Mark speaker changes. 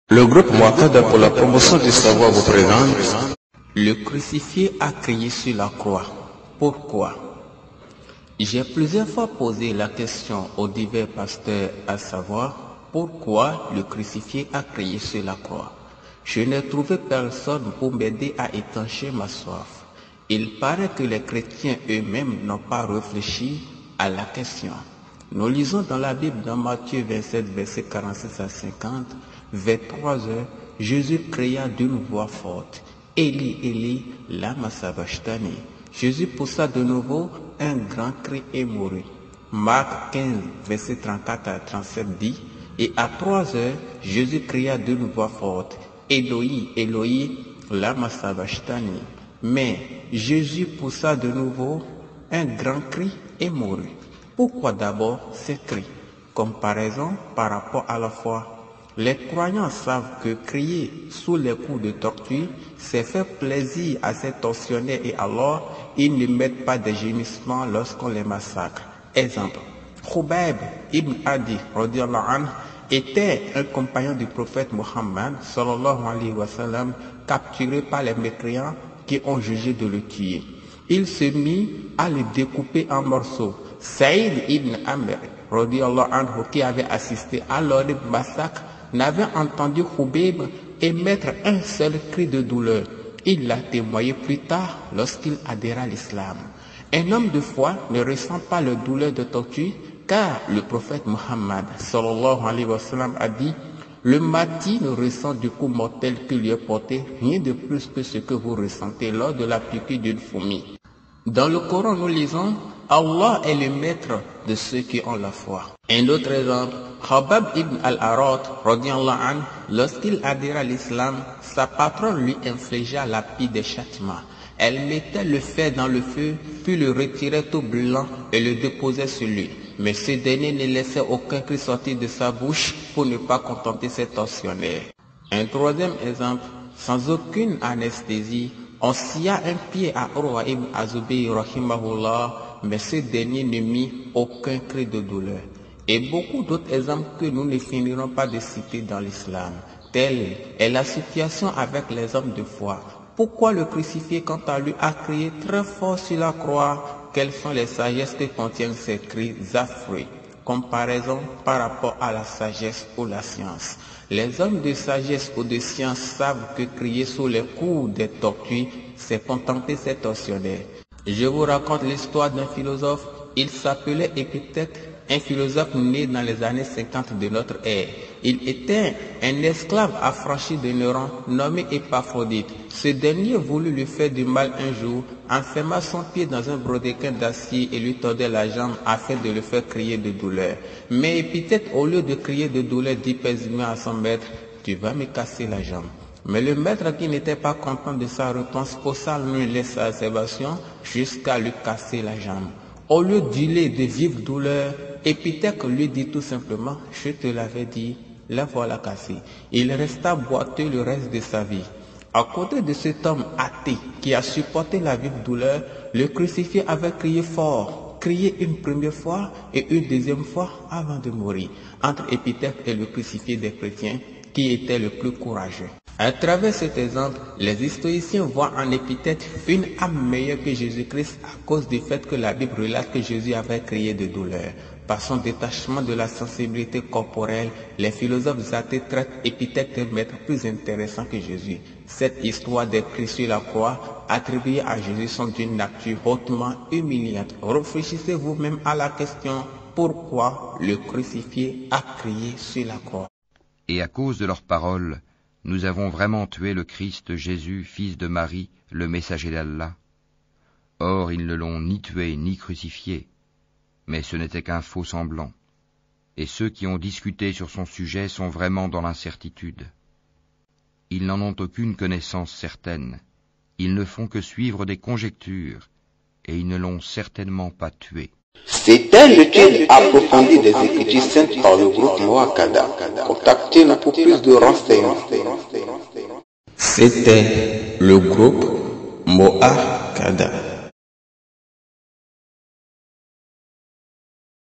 Speaker 1: Le groupe Muakada pour la promotion du savoir vous présente
Speaker 2: Le crucifié a crié sur la croix. Pourquoi? J'ai plusieurs fois posé la question aux divers pasteurs, à savoir pourquoi le crucifié a crié sur la croix. Je n'ai trouvé personne pour m'aider à étancher ma soif. Il paraît que les chrétiens eux-mêmes n'ont pas réfléchi à la question. Nous lisons dans la Bible, dans Matthieu 27, versets 46 à 50, vers 3 heures, Jésus cria d'une voix forte, « Élie, Élie, lama sabachthani » Jésus poussa de nouveau un grand cri et mourut. Marc 15, verset 34 à 37 dit, « Et à 3 heures, Jésus cria d'une voix forte, « Éloi, Éloi, lama sabachthani » Mais Jésus poussa de nouveau un grand cri et mourut. Pourquoi d'abord ces cris? Comparaison par rapport à la foi. Les croyants savent que crier sous les coups de torture, c'est faire plaisir à ces tortionnaires et alors ils ne mettent pas de gémissements lorsqu'on les massacre. Exemple, Khubayb ibn Adi était un compagnon du prophète Mohammed sallallahu alayhi wa sallam, capturé par les mécréants qui ont jugé de le tuer. Il se mit à le découper en morceaux. Saïd ibn Amr, qui avait assisté à l'horrible massacre, n'avait entendu Khubayb émettre un seul cri de douleur. Il l'a témoigné plus tard lorsqu'il adhéra à l'islam. Un homme de foi ne ressent pas la douleur de torture, car le prophète Mohammed sallallahu alayhi wa sallam a dit « Le martyr ne ressent du coup mortel qui lui est porté rien de plus que ce que vous ressentez lors de la piqûre d'une fourmi. » Dans le Coran, nous lisons « Allah est le maître de ceux qui ont la foi ». Un autre exemple, Khabbab ibn al-Arat, lorsqu'il adhéra à l'islam, sa patronne lui infligea la pire des châtiments. Elle mettait le fer dans le feu, puis le retirait tout blanc et le déposait sur lui. Mais ce dernier ne laissait aucun cri sortir de sa bouche pour ne pas contenter ses tortionnaires. Un troisième exemple, sans aucune anesthésie, on scia un pied à Urwa ibn Azubayr rahimahullah, mais ce dernier ne mit aucun cri de douleur. Et beaucoup d'autres exemples que nous ne finirons pas de citer dans l'islam. Telle est la situation avec les hommes de foi. Pourquoi le crucifié, quant à lui, a crié très fort sur la croix? Quelles sont les sagesses que contiennent ces cris affreux? Comparaison par rapport à la sagesse ou la science. Les hommes de sagesse ou de science savent que crier sous les coups des tortues, c'est contenter ses tortionnaires. Je vous raconte l'histoire d'un philosophe. Il s'appelait Épictète, un philosophe né dans les années 50 de notre ère. Il était un esclave affranchi de Néron nommé Épaphrodite. Ce dernier voulut lui faire du mal un jour, enferma son pied dans un brodequin d'acier et lui tordait la jambe afin de le faire crier de douleur. Mais Épictète, au lieu de crier de douleur, dit paisiblement à son maître, « Tu vas me casser la jambe ». Mais le maître, qui n'était pas content de sa réponse, poussa lui sa observation jusqu'à lui casser la jambe. Au lieu d'hurler de vives douleurs, Épictète lui dit tout simplement, « Je te l'avais dit, la voilà cassée ». Il resta boiteux le reste de sa vie. À côté de cet homme athée qui a supporté la vive douleur, le crucifié avait crié fort, crié une première fois et une deuxième fois avant de mourir. Entre Épictète et le crucifié des chrétiens, qui était le plus courageux? À travers cet exemple, les historiens voient en Épictète une âme meilleure que Jésus-Christ à cause du fait que la Bible relate que Jésus avait crié de douleur. Par son détachement de la sensibilité corporelle, les philosophes athées traitent Épictète d'un maître plus intéressant que Jésus. Cette histoire des cris sur la croix attribuée à Jésus sont d'une nature hautement humiliante. Réfléchissez vous-même à la question pourquoi le crucifié a crié sur la croix.
Speaker 3: Et à cause de leurs paroles, nous avons vraiment tué le Christ Jésus, fils de Marie, le messager d'Allah. Or, ils ne l'ont ni tué ni crucifié, mais ce n'était qu'un faux semblant. Et ceux qui ont discuté sur son sujet sont vraiment dans l'incertitude. Ils n'en ont aucune connaissance certaine. Ils ne font que suivre des conjectures, et ils ne l'ont certainement pas tué.
Speaker 1: C'était l'étude approfondie des Écritures saintes par le groupe Muakada. Contactez-nous pour plus de renseignements.
Speaker 2: C'était le groupe Muakada.